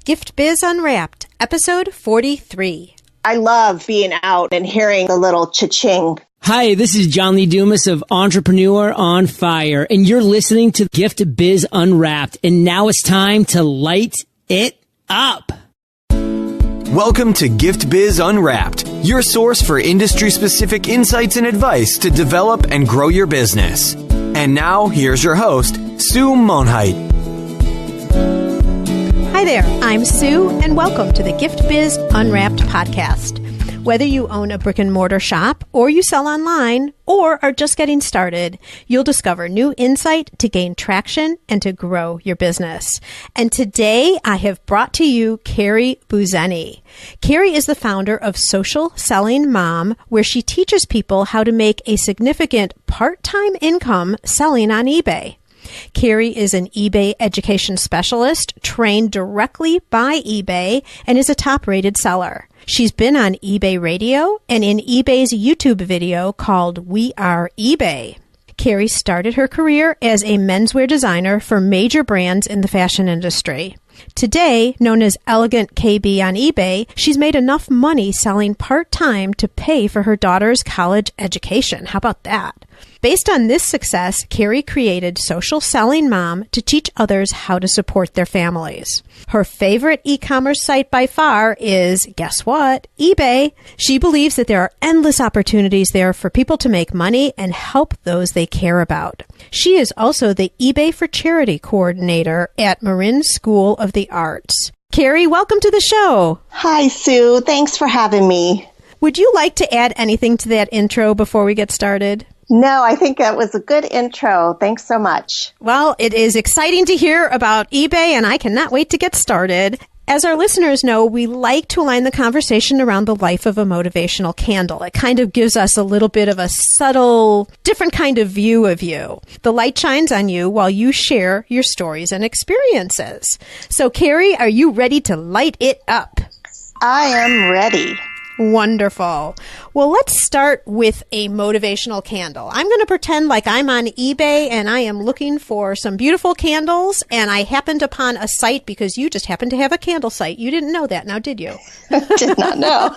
Gift Biz Unwrapped, episode 43. I love being out and hearing the little cha-ching. Hi, this is John Lee Dumas of Entrepreneur on Fire, and you're listening to Gift Biz Unwrapped, and now it's time to light it up. Welcome to Gift Biz Unwrapped, your source for industry-specific insights and advice to develop and grow your business. And now, here's your host, Sue Monheit. Hi there, I'm Sue, and welcome to the Gift Biz Unwrapped podcast. Whether you own a brick and mortar shop, or you sell online, or are just getting started, you'll discover new insight to gain traction and to grow your business. And today I have brought to you Kerry Boozenny. Kerry is the founder of Social Selling Mom, where she teaches people how to make a significant part-time income selling on eBay. Kerry is an eBay education specialist trained directly by eBay and is a top-rated seller. She's been on eBay Radio and in eBay's YouTube video called We Are eBay. Kerry started her career as a menswear designer for major brands in the fashion industry. Today, known as elegantkb on eBay, she's made enough money selling part-time to pay for her daughter's college education. How about that? Based on this success, Kerry created Social Selling Mom to teach others how to support their families. Her favorite e-commerce site by far is, guess what? eBay. She believes that there are endless opportunities there for people to make money and help those they care about. She is also the eBay for Charity coordinator at Marin School of the Arts. Kerry, welcome to the show. Hi, Sue. Thanks for having me. Would you like to add anything to that intro before we get started? No, I think that was a good intro. Thanks so much. Well, it is exciting to hear about eBay, and I cannot wait to get started. As our listeners know, we like to align the conversation around the life of a motivational candle. It kind of gives us a little bit of a subtle, different kind of view of you. The light shines on you while you share your stories and experiences. So, Kerry, are you ready to light it up? I am ready. Wonderful. Well, let's start with a motivational candle. I'm going to pretend like I'm on eBay and I am looking for some beautiful candles, and I happened upon a site because you just happen to have a candle site. You didn't know that, now did you? Did not know.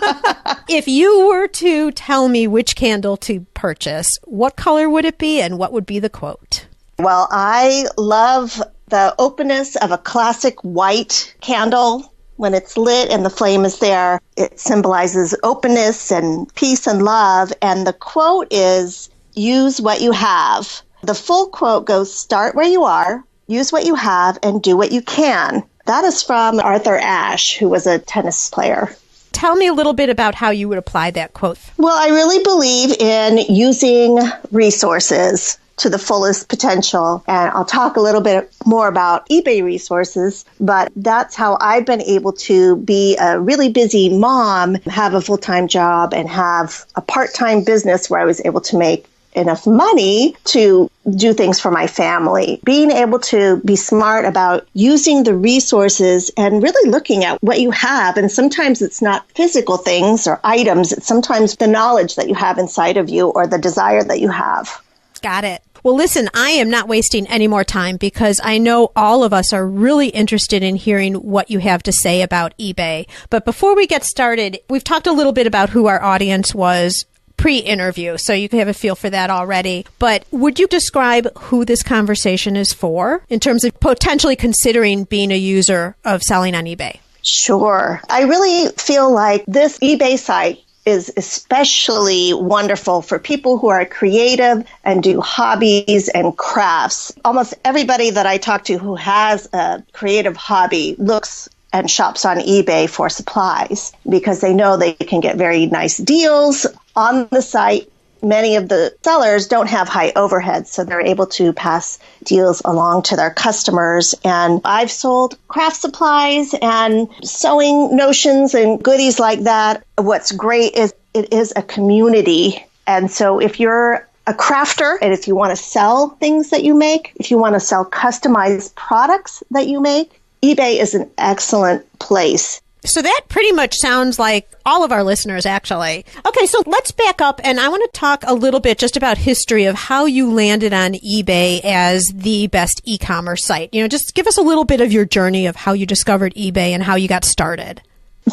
If you were to tell me which candle to purchase, what color would it be and what would be the quote? Well, I love the openness of a classic white candle. When it's lit and the flame is there, it symbolizes openness and peace and love. And the quote is, use what you have. The full quote goes, start where you are, use what you have, and do what you can. That is from Arthur Ashe, who was a tennis player. Tell me a little bit about how you would apply that quote. Well, I really believe in using resources to the fullest potential. And I'll talk a little bit more about eBay resources, but that's how I've been able to be a really busy mom, have a full-time job, and have a part-time business where I was able to make enough money to do things for my family. Being able to be smart about using the resources and really looking at what you have. And sometimes it's not physical things or items. It's sometimes the knowledge that you have inside of you or the desire that you have. Got it. Well, listen, I am not wasting any more time because I know all of us are really interested in hearing what you have to say about eBay. But before we get started, we've talked a little bit about who our audience was pre-interview, so you can have a feel for that already. But would you describe who this conversation is for in terms of potentially considering being a user of selling on eBay? Sure. I really feel like this eBay site is especially wonderful for people who are creative and do hobbies and crafts. Almost everybody that I talk to who has a creative hobby looks and shops on eBay for supplies because they know they can get very nice deals on the site. Many of the sellers don't have high overheads, so they're able to pass deals along to their customers. And I've sold craft supplies and sewing notions and goodies like that. What's great is it is a community. And so if you're a crafter and if you want to sell things that you make, if you want to sell customized products that you make, eBay is an excellent place So that pretty much sounds like all of our listeners, actually. Okay, so let's back up, and I want to talk a little bit just about history of how you landed on eBay as the best e-commerce site. Just give us a little bit of your journey of how you discovered eBay and how you got started.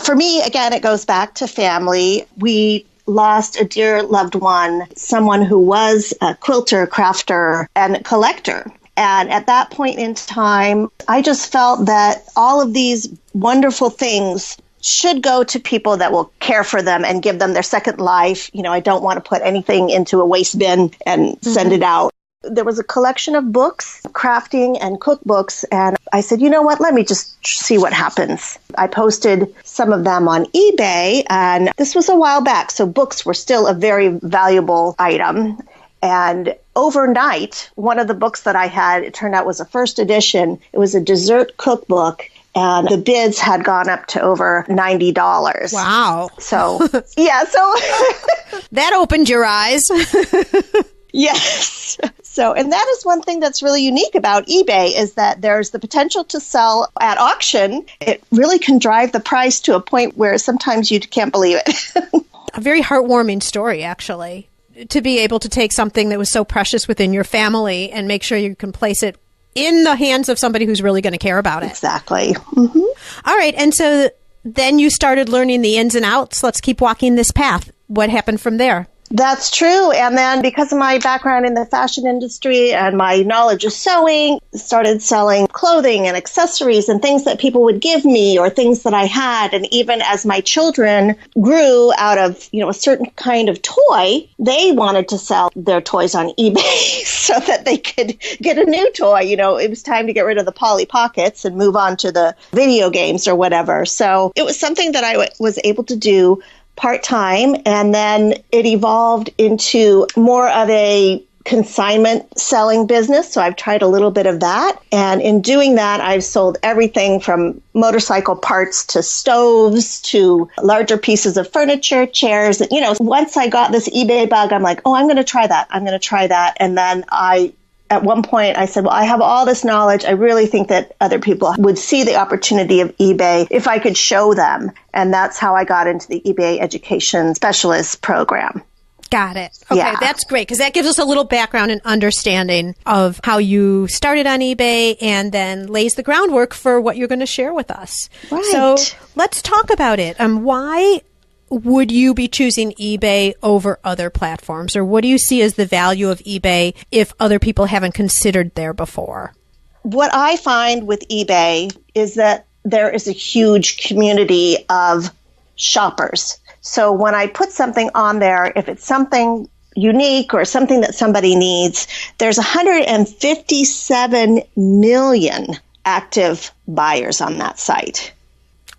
For me, again, it goes back to family. We lost a dear loved one, someone who was a quilter, crafter, and collector. And at that point in time, I just felt that all of these wonderful things should go to people that will care for them and give them their second life. I don't want to put anything into a waste bin and send it out. There was a collection of books, crafting and cookbooks, and I said, you know what, let me just see what happens. I posted some of them on eBay, and this was a while back, so books were still a very valuable item. And overnight, one of the books that I had, it turned out was a first edition. It was a dessert cookbook, and the bids had gone up to over $90. Wow. So, yeah, so that opened your eyes. Yes. So, and that is one thing that's really unique about eBay is that there's the potential to sell at auction. It really can drive the price to a point where sometimes you can't believe it. A very heartwarming story, actually, to be able to take something that was so precious within your family and make sure you can place it in the hands of somebody who's really going to care about it. Exactly. Mm-hmm. All right. And so then you started learning the ins and outs. Let's keep walking this path. What happened from there? That's true. And then because of my background in the fashion industry and my knowledge of sewing, started selling clothing and accessories and things that people would give me or things that I had. And even as my children grew out of, a certain kind of toy, they wanted to sell their toys on eBay so that they could get a new toy. It was time to get rid of the Polly Pockets and move on to the video games or whatever. So it was something that I was able to do part-time, and then it evolved into more of a consignment selling business. So I've tried a little bit of that. And in doing that, I've sold everything from motorcycle parts to stoves to larger pieces of furniture, chairs. Once I got this eBay bug, I'm like, I'm going to try that. And then at one point, I said, well, I have all this knowledge. I really think that other people would see the opportunity of eBay if I could show them. And that's how I got into the eBay Education Specialist program. Got it. Okay, Yeah. That's great because that gives us a little background and understanding of how you started on eBay and then lays the groundwork for what you're going to share with us. Right. So let's talk about it. Why would you be choosing eBay over other platforms? Or what do you see as the value of eBay if other people haven't considered there before? What I find with eBay is that there is a huge community of shoppers. So when I put something on there, if it's something unique or something that somebody needs, there's 157 million active buyers on that site.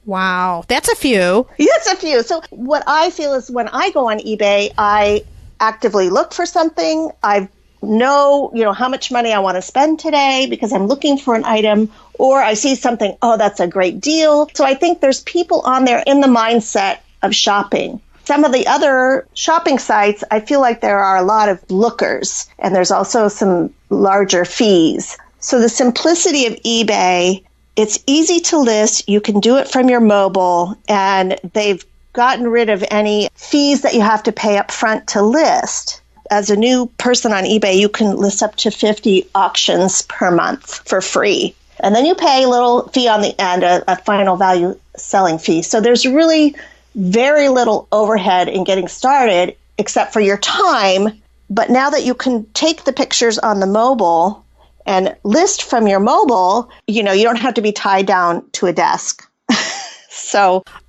Wow, that's a few. Yes, a few. So what I feel is when I go on eBay, I actively look for something. I know, how much money I want to spend today because I'm looking for an item, or I see something, that's a great deal. So I think there's people on there in the mindset of shopping. Some of the other shopping sites, I feel like there are a lot of lookers, and there's also some larger fees. So the simplicity of eBay, it's easy to list. You can do it from your mobile, and they've gotten rid of any fees that you have to pay up front to list. As a new person on eBay, you can list up to 50 auctions per month for free. And then you pay a little fee on the end, a final value selling fee. So there's really very little overhead in getting started except for your time. But now that you can take the pictures on the mobile and list from your mobile, you don't have to be tied down to a desk.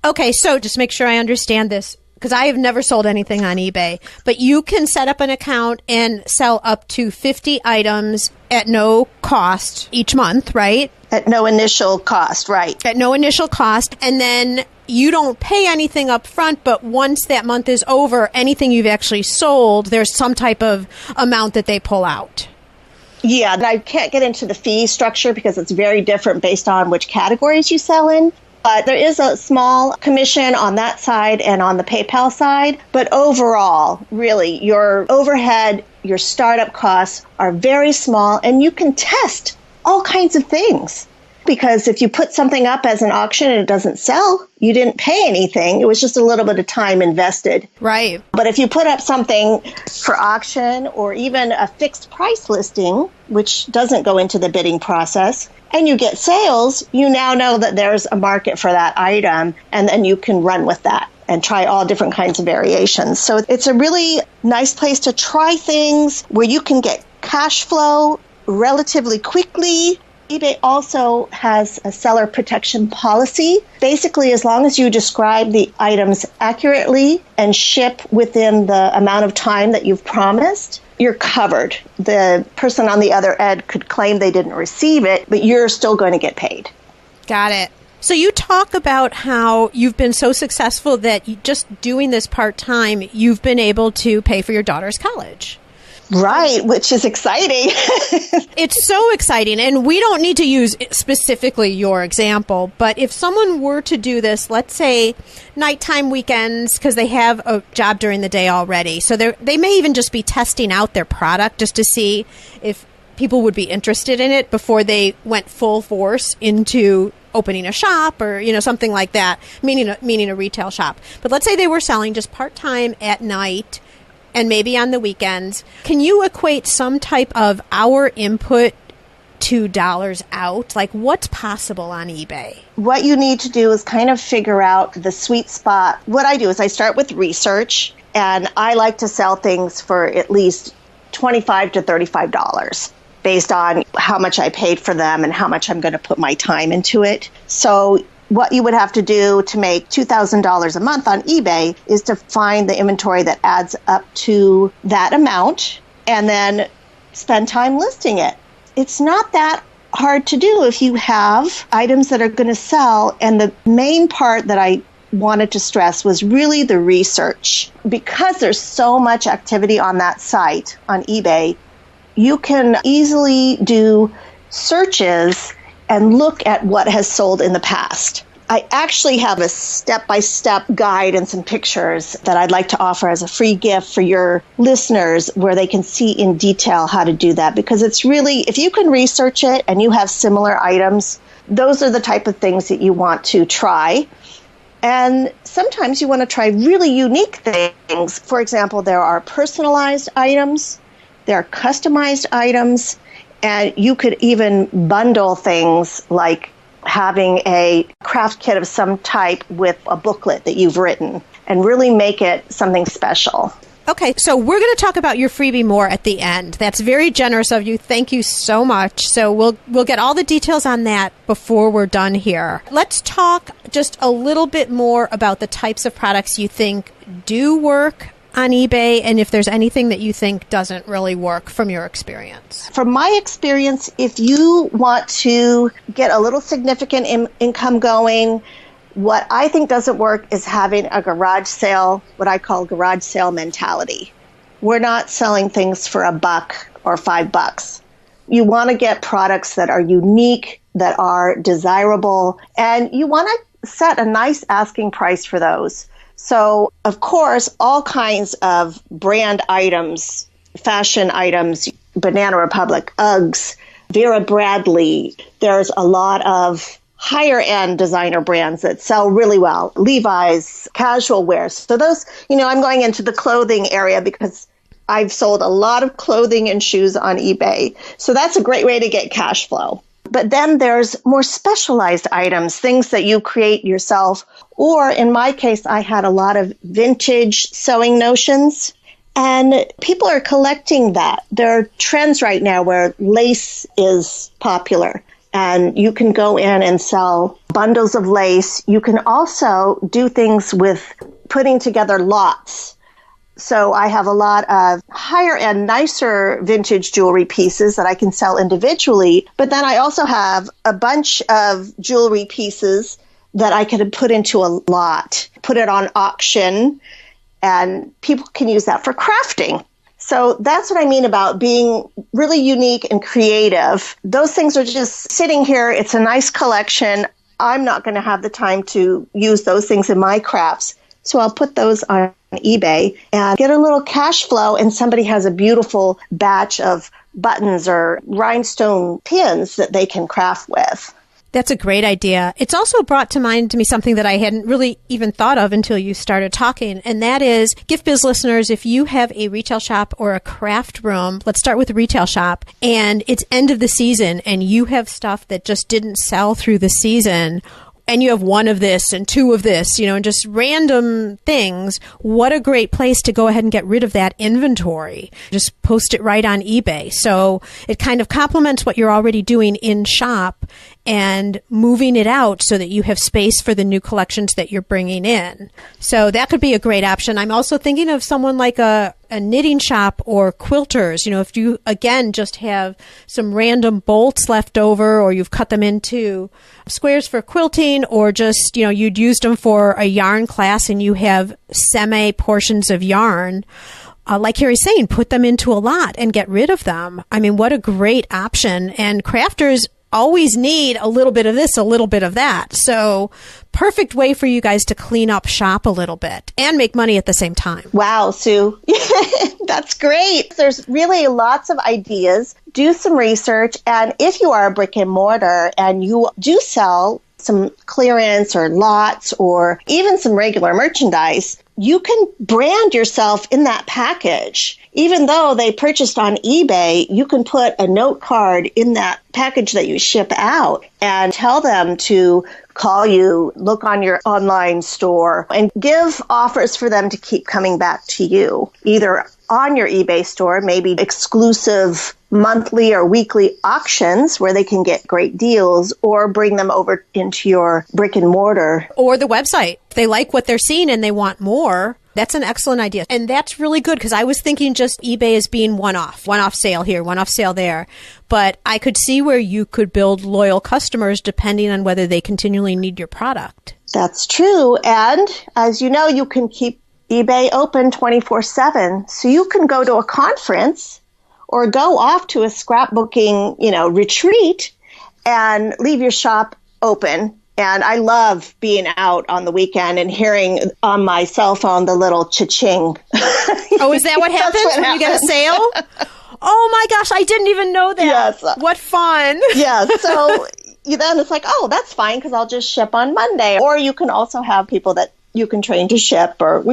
Okay, so just make sure I understand this, because I have never sold anything on eBay, but you can set up an account and sell up to 50 items at no cost each month, right? At no initial cost, right. At no initial cost. And then you don't pay anything up front, but once that month is over, anything you've actually sold, there's some type of amount that they pull out. Yeah, and I can't get into the fee structure because it's very different based on which categories you sell in. But there is a small commission on that side and on the PayPal side. But overall, really, your overhead, your startup costs are very small, and you can test all kinds of things. Because if you put something up as an auction and it doesn't sell, you didn't pay anything. It was just a little bit of time invested. Right. But if you put up something for auction or even a fixed price listing, which doesn't go into the bidding process, and you get sales, you now know that there's a market for that item, and then you can run with that and try all different kinds of variations. So it's a really nice place to try things where you can get cash flow relatively quickly. eBay also has a seller protection policy. Basically, as long as you describe the items accurately and ship within the amount of time that you've promised, you're covered. The person on the other end could claim they didn't receive it, but you're still going to get paid. Got it. So you talk about how you've been so successful that just doing this part-time, you've been able to pay for your daughter's college. Right, which is exciting. It's so exciting. And we don't need to use specifically your example, but if someone were to do this, let's say nighttime weekends, because they have a job during the day already. So they may even just be testing out their product just to see if people would be interested in it before they went full force into opening a shop or, something like that, meaning a retail shop. But let's say they were selling just part-time at night and maybe on the weekends. Can you equate some type of hour input to dollars out? Like, what's possible on eBay? What you need to do is kind of figure out the sweet spot. What I do is I start with research, and I like to sell things for at least $25 to $35 based on how much I paid for them and how much I'm going to put my time into it. So what you would have to do to make $2,000 a month on eBay is to find the inventory that adds up to that amount and then spend time listing it. It's not that hard to do if you have items that are going to sell. And the main part that I wanted to stress was really the research. Because there's so much activity on that site, on eBay, you can easily do searches and look at what has sold in the past. I actually have a step-by-step guide and some pictures that I'd like to offer as a free gift for your listeners where they can see in detail how to do that. Because it's really, if you can research it and you have similar items, those are the type of things that you want to try. And sometimes you want to try really unique things. For example, there are personalized items, there are customized items, and you could even bundle things like having a craft kit of some type with a booklet that you've written and really make it something special. Okay, so we're going to talk about your freebie more at the end. That's very generous of you. Thank you so much. So we'll get all the details on that before we're done here. Let's talk just a little bit more about the types of products you think do work on eBay, and if there's anything that you think doesn't really work from your experience. From my experience, if you want to get a little significant income going, what I think doesn't work is having a garage sale, what I call garage sale mentality. We're not selling things for $1 or $5. You want to get products that are unique, that are desirable, and you want to set a nice asking price for those. So, of course, all kinds of brand items, fashion items, Banana Republic, Uggs, Vera Bradley. There's a lot of higher-end designer brands that sell really well. Levi's, casual wear. So those, I'm going into the clothing area because I've sold a lot of clothing and shoes on eBay. So that's a great way to get cash flow. But then there's more specialized items, things that you create yourself. Or in my case, I had a lot of vintage sewing notions, and people are collecting that. There are trends right now where lace is popular, and you can go in and sell bundles of lace. You can also do things with putting together lots. So I have a lot of higher end, nicer vintage jewelry pieces that I can sell individually. But then I also have a bunch of jewelry pieces that I could put into a lot, put it on auction, and people can use that for crafting. So that's what I mean about being really unique and creative. Those things are just sitting here. It's a nice collection. I'm not going to have the time to use those things in my crafts. So I'll put those on eBay and get a little cash flow, and somebody has a beautiful batch of buttons or rhinestone pins that they can craft with. That's a great idea. It's also brought to mind to me something that I hadn't really even thought of until you started talking, and that is, Gift Biz listeners, if you have a retail shop or a craft room, let's start with the retail shop, and it's end of the season, and you have stuff that just didn't sell through the season, and you have one of this and two of this, and just random things, what a great place to go ahead and get rid of that inventory. Just post it right on eBay. So it kind of complements what you're already doing in shop and moving it out so that you have space for the new collections that you're bringing in. So that could be a great option. I'm also thinking of someone like a knitting shop or quilters. If you, again, just have some random bolts left over, or you've cut them into squares for quilting, or just, you'd used them for a yarn class and you have semi portions of yarn. Like Kerry's saying, put them into a lot and get rid of them. I mean, what a great option. And crafters always need a little bit of this, a little bit of that. So perfect way for you guys to clean up shop a little bit and make money at the same time. Wow, Sue. That's great. There's really lots of ideas. Do some research. And if you are a brick and mortar and you do sell some clearance or lots or even some regular merchandise, you can brand yourself in that package. Even though they purchased on eBay, you can put a note card in that package that you ship out and tell them to call you, look on your online store, and give offers for them to keep coming back to you, either on your eBay store, maybe exclusive monthly or weekly auctions where they can get great deals, or bring them over into your brick and mortar. Or the website. If they like what they're seeing and they want more, that's an excellent idea. And that's really good, because I was thinking just eBay as being one-off sale here, one-off sale there. But I could see where you could build loyal customers depending on whether they continually need your product. That's true. And as you know, you can keep eBay open 24/7. So you can go to a conference or go off to a scrapbooking, retreat and leave your shop open. And I love being out on the weekend and hearing on my cell phone the little cha-ching. Oh, is that what happens when you get a sale? Oh my gosh, I didn't even know that. Yes. What fun. Yeah, so then it's like, oh, that's fine because I'll just ship on Monday. Or you can also have people that you can train to ship, or,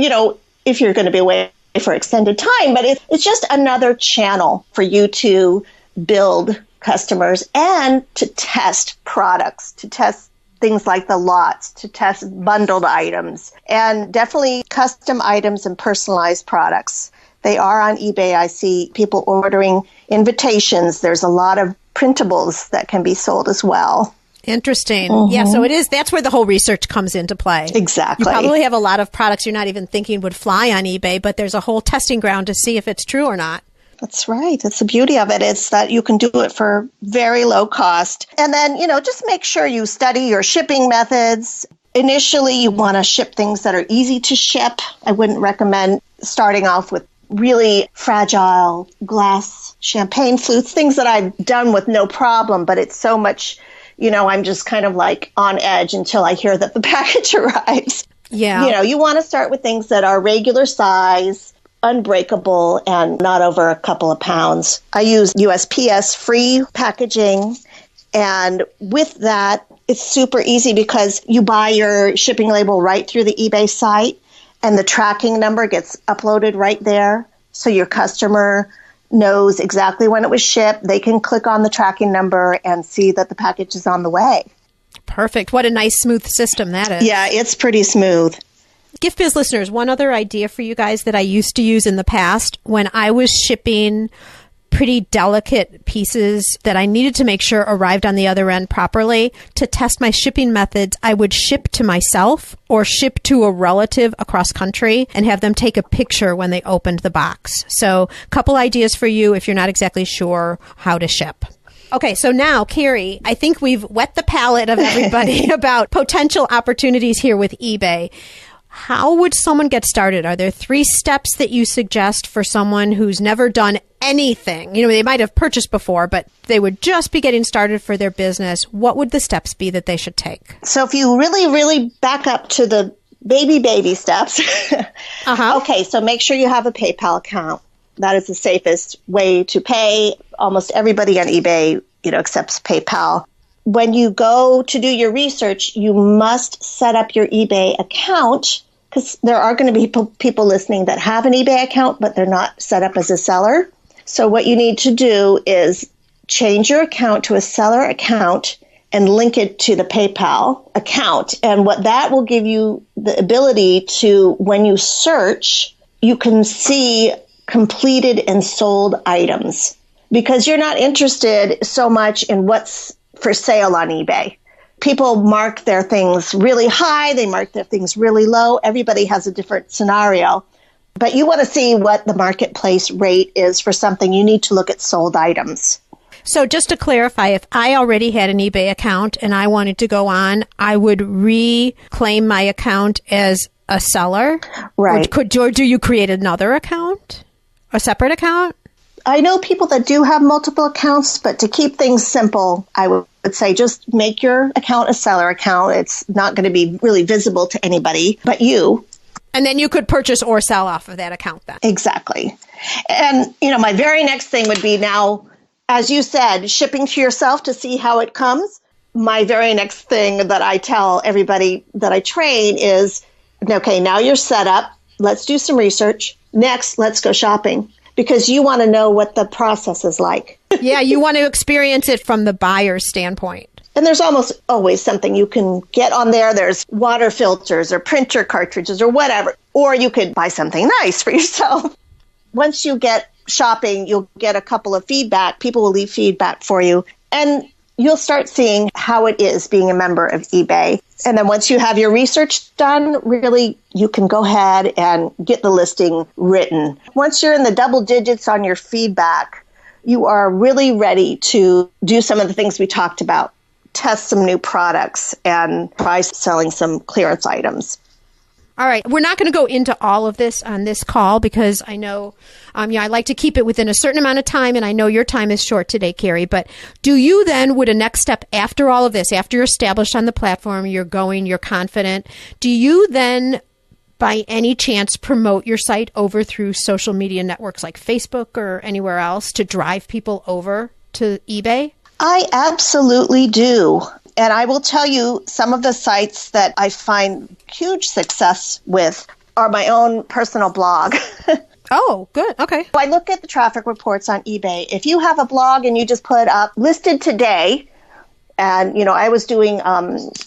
if you're going to be away for extended time. But it's just another channel for you to build customers and to test products, to test things like the lots, to test bundled items, and definitely custom items and personalized products. They are on eBay. I see people ordering invitations. There's a lot of printables that can be sold as well. Interesting. Mm-hmm. Yeah, so it is. That's where the whole research comes into play. Exactly. You probably have a lot of products you're not even thinking would fly on eBay, but there's a whole testing ground to see if it's true or not. That's right. That's the beauty of it, is that you can do it for very low cost. And then, just make sure you study your shipping methods. Initially, you want to ship things that are easy to ship. I wouldn't recommend starting off with really fragile glass champagne flutes, things that I've done with no problem, but it's so much, I'm just kind of like on edge until I hear that the package arrives. Yeah. You want to start with things that are regular size, unbreakable, and not over a couple of pounds. I use USPS free packaging, and with that, it's super easy because you buy your shipping label right through the eBay site, and the tracking number gets uploaded right there, so your customer knows exactly when it was shipped. They can click on the tracking number and see that the package is on the way. Perfect. What a nice, smooth system that is. Yeah, it's pretty smooth. Gift Biz listeners, one other idea for you guys that I used to use in the past when I was shipping pretty delicate pieces that I needed to make sure arrived on the other end properly. To test my shipping methods, I would ship to myself or ship to a relative across country and have them take a picture when they opened the box. So a couple ideas for you if you're not exactly sure how to ship. Okay, so now, Kerry, I think we've whet the palate of everybody about potential opportunities here with eBay. How would someone get started? Are there 3 steps that you suggest for someone who's never done anything? They might have purchased before, but they would just be getting started for their business. What would the steps be that they should take? So if you really, really back up to the baby steps, Okay, so make sure you have a PayPal account. That is the safest way to pay. Almost everybody on eBay, accepts PayPal. when you go to do your research, you must set up your eBay account, because there are going to be people listening that have an eBay account, but they're not set up as a seller. So what you need to do is change your account to a seller account and link it to the PayPal account. And what that will give you the ability to, when you search, you can see completed and sold items, because you're not interested so much in what's for sale on eBay. People mark their things really high. They mark their things really low. Everybody has a different scenario. But you want to see what the marketplace rate is for something. You need to look at sold items. So just to clarify, if I already had an eBay account and I wanted to go on, I would reclaim my account as a seller? Right. Or do you create another account? A separate account? I know people that do have multiple accounts, but to keep things simple, I would say just make your account a seller account. It's not going to be really visible to anybody but you. And then you could purchase or sell off of that account then. Exactly. And, my very next thing would be now, as you said, shipping to yourself to see how it comes. My very next thing that I tell everybody that I train is, okay, now you're set up. Let's do some research. Next, let's go shopping, because you want to know what the process is like. Yeah, you want to experience it from the buyer's standpoint. And there's almost always something you can get on there. There's water filters or printer cartridges or whatever. Or you could buy something nice for yourself. Once you get shopping, you'll get a couple of feedback. People will leave feedback for you. And you'll start seeing how it is being a member of eBay. And then once you have your research done, really, you can go ahead and get the listing written. Once you're in the double digits on your feedback, you are really ready to do some of the things we talked about. Test some new products and try selling some clearance items. All right. We're not going to go into all of this on this call because I know, I like to keep it within a certain amount of time, and I know your time is short today, Kerry. But do you then, would a next step after all of this, after you're established on the platform, you're going, you're confident, do you then, by any chance, promote your site over through social media networks like Facebook or anywhere else to drive people over to eBay? I absolutely do. And I will tell you, some of the sites that I find huge success with are my own personal blog. Oh, good. Okay. I look at the traffic reports on eBay. If you have a blog and you just put up listed today, and, I was doing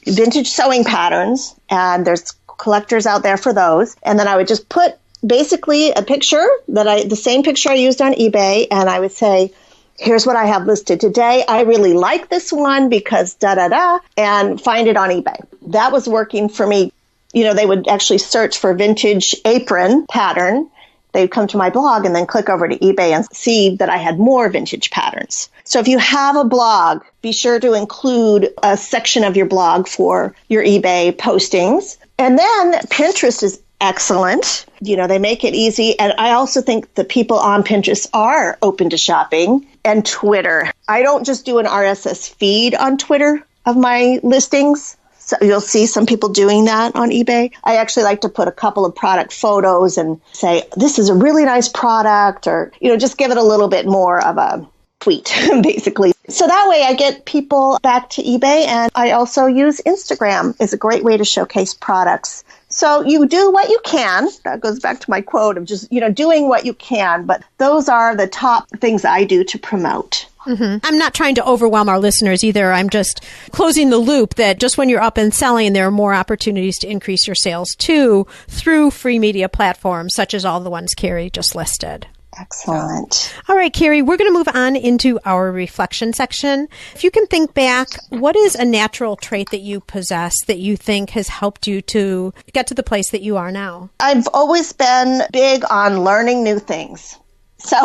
vintage sewing patterns, and there's collectors out there for those. And then I would just put basically a picture the same picture I used on eBay, and I would say, here's what I have listed today. I really like this one because da-da-da, and find it on eBay. That was working for me. They would actually search for vintage apron pattern. They'd come to my blog and then click over to eBay and see that I had more vintage patterns. So if you have a blog, be sure to include a section of your blog for your eBay postings. And then Pinterest is excellent. They make it easy. And I also think the people on Pinterest are open to shopping. And Twitter. I don't just do an RSS feed on Twitter of my listings. So you'll see some people doing that on eBay. I actually like to put a couple of product photos and say, this is a really nice product, or, just give it a little bit more of a tweet, basically. So that way I get people back to eBay. And I also use Instagram as a great way to showcase products. So you do what you can. That goes back to my quote of just, doing what you can. But those are the top things I do to promote. Mm-hmm. I'm not trying to overwhelm our listeners either. I'm just closing the loop that just when you're up and selling, there are more opportunities to increase your sales too through free media platforms, such as all the ones Kerry just listed. Excellent. All right, Kerry, we're going to move on into our reflection section. If you can think back, what is a natural trait that you possess that you think has helped you to get to the place that you are now? I've always been big on learning new things. So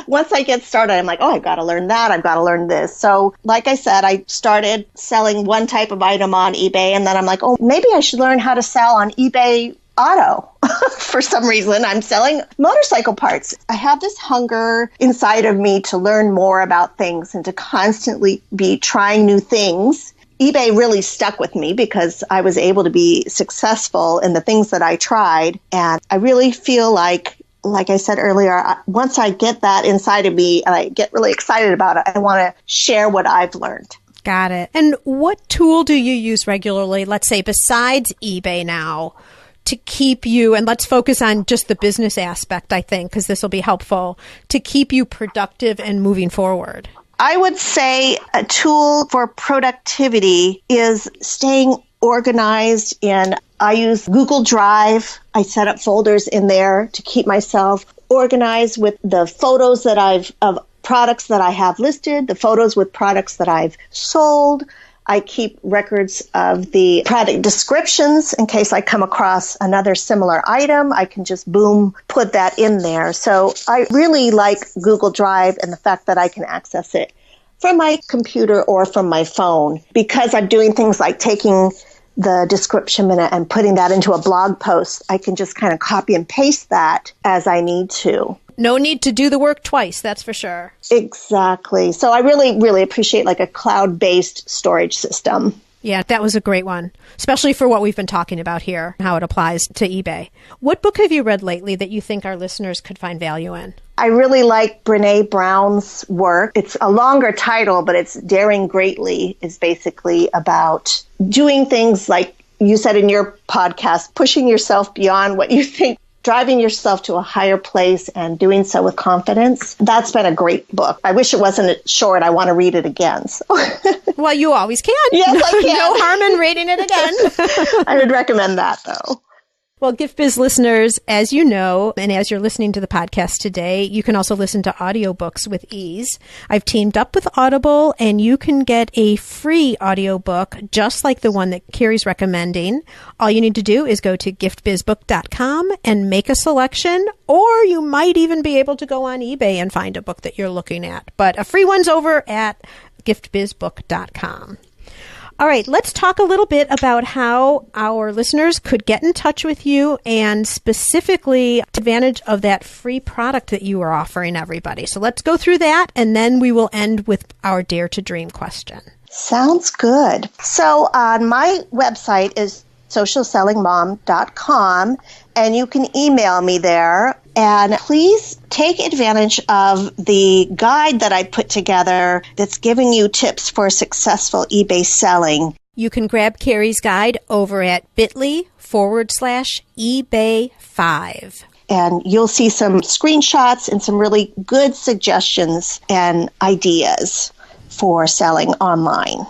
once I get started, I'm like, I've got to learn that. I've got to learn this. So like I said, I started selling one type of item on eBay, and then I'm like, maybe I should learn how to sell on eBay Auto. For some reason, I'm selling motorcycle parts. I have this hunger inside of me to learn more about things and to constantly be trying new things. eBay really stuck with me because I was able to be successful in the things that I tried. And I really feel like I said earlier, once I get that inside of me and I get really excited about it, I want to share what I've learned. Got it. And what tool do you use regularly, let's say, besides eBay now, to keep you, and let's focus on just the business aspect, I think, because this will be helpful, to keep you productive and moving forward? I would say a tool for productivity is staying organized. I use Google Drive. I set up folders in there to keep myself organized with the photos of products that I have listed, the photos with products that I've sold. I keep records of the product descriptions in case I come across another similar item. I can just put that in there. So I really like Google Drive and the fact that I can access it from my computer or from my phone, because I'm doing things like taking the description and putting that into a blog post. I can just kind of copy and paste that as I need to. No need to do the work twice, that's for sure. Exactly. So I really, really appreciate like a cloud-based storage system. Yeah, that was a great one, especially for what we've been talking about here, how it applies to eBay. What book have you read lately that you think our listeners could find value in? I really like Brené Brown's work. It's a longer title, but it's Daring Greatly. Is basically about doing things like you said in your podcast, pushing yourself beyond what you think, driving yourself to a higher place and doing so with confidence. That's been a great book. I wish it wasn't short. I want to read it again. So. Well, you always can. Yes, I can. No harm in reading it again. I would recommend that, though. Well, Gift Biz listeners, as you know, and as you're listening to the podcast today, you can also listen to audiobooks with ease. I've teamed up with Audible, and you can get a free audiobook just like the one that Kerry's recommending. All you need to do is go to giftbizbook.com and make a selection, or you might even be able to go on eBay and find a book that you're looking at. But a free one's over at giftbizbook.com. All right, let's talk a little bit about how our listeners could get in touch with you and specifically take advantage of that free product that you are offering everybody. So let's go through that, and then we will end with our Dare to Dream question. Sounds good. So my website is socialsellingmom.com, and you can email me there. And please take advantage of the guide that I put together that's giving you tips for successful eBay selling. You can grab Kerry's guide over at bit.ly/eBay5. And you'll see some screenshots and some really good suggestions and ideas for selling online.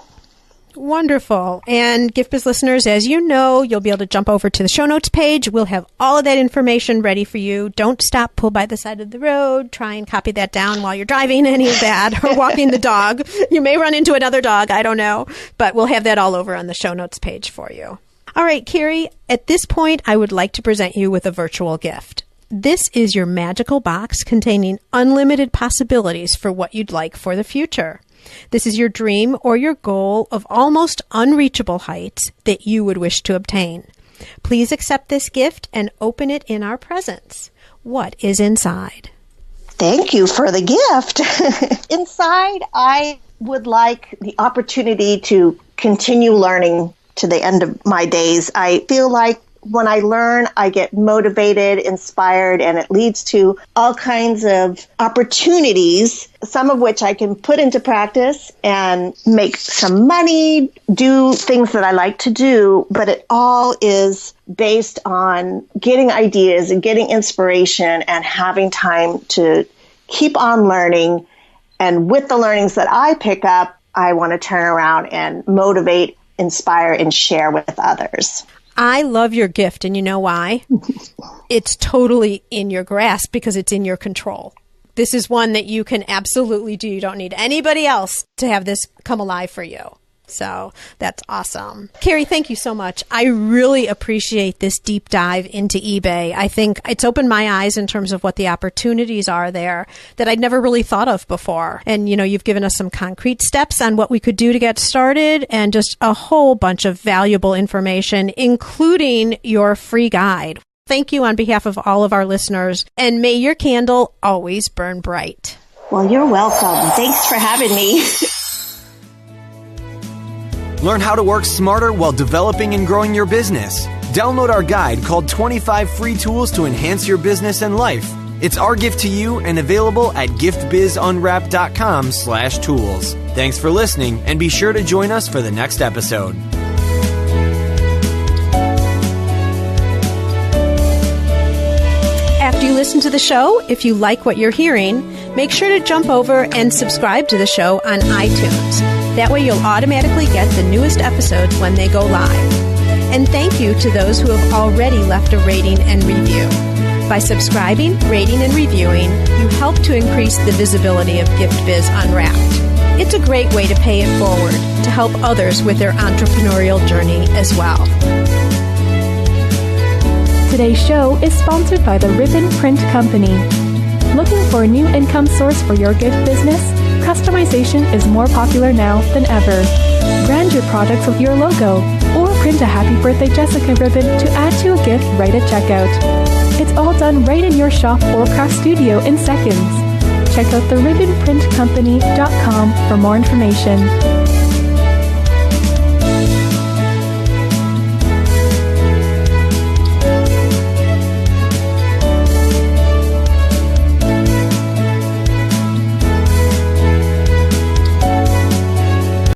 Wonderful. And Gift Biz listeners, as you know, you'll be able to jump over to the show notes page. We'll have all of that information ready for you. Don't stop, pull by the side of the road, try and copy that down while you're driving any of that or walking the dog. You may run into another dog, I don't know, but we'll have that all over on the show notes page for you. All right, Kerry, at this point, I would like to present you with a virtual gift. This is your magical box containing unlimited possibilities for what you'd like for the future. This is your dream or your goal of almost unreachable heights that you would wish to obtain. Please accept this gift and open it in our presence. What is inside? Thank you for the gift. Inside, I would like the opportunity to continue learning to the end of my days. I feel like when I learn, I get motivated, inspired, and it leads to all kinds of opportunities, some of which I can put into practice and make some money, do things that I like to do, but it all is based on getting ideas and getting inspiration and having time to keep on learning. And with the learnings that I pick up, I want to turn around and motivate, inspire, and share with others. I love your gift, and you know why? It's totally in your grasp because it's in your control. This is one that you can absolutely do. You don't need anybody else to have this come alive for you. So that's awesome. Kerry, thank you so much. I really appreciate this deep dive into eBay. I think it's opened my eyes in terms of what the opportunities are there that I'd never really thought of before. And, you know, you've given us some concrete steps on what we could do to get started and just a whole bunch of valuable information, including your free guide. Thank you on behalf of all of our listeners, and may your candle always burn bright. Well, you're welcome. Thanks for having me. Learn how to work smarter while developing and growing your business. Download our guide called 25 Free Tools to Enhance Your Business and Life It's our gift to you and available at giftbizunwrapped.com/tools. Thanks for listening, and be sure to join us for the next episode. After you listen to the show, if you like what you're hearing, make sure to jump over and subscribe to the show on iTunes. That way you'll automatically get the newest episodes when they go live. And thank you to those who have already left a rating and review. By subscribing, rating, and reviewing, you help to increase the visibility of Gift Biz Unwrapped. It's a great way to pay it forward to help others with their entrepreneurial journey as well. Today's show is sponsored by the Ribbon Print Company. Looking for a new income source for your gift business? Customization is more popular now than ever. Brand your products with your logo, or print a Happy Birthday Jessica ribbon to add to a gift right at checkout. It's all done right in your shop or craft studio in seconds. Check out theribbonprintcompany.com for more information.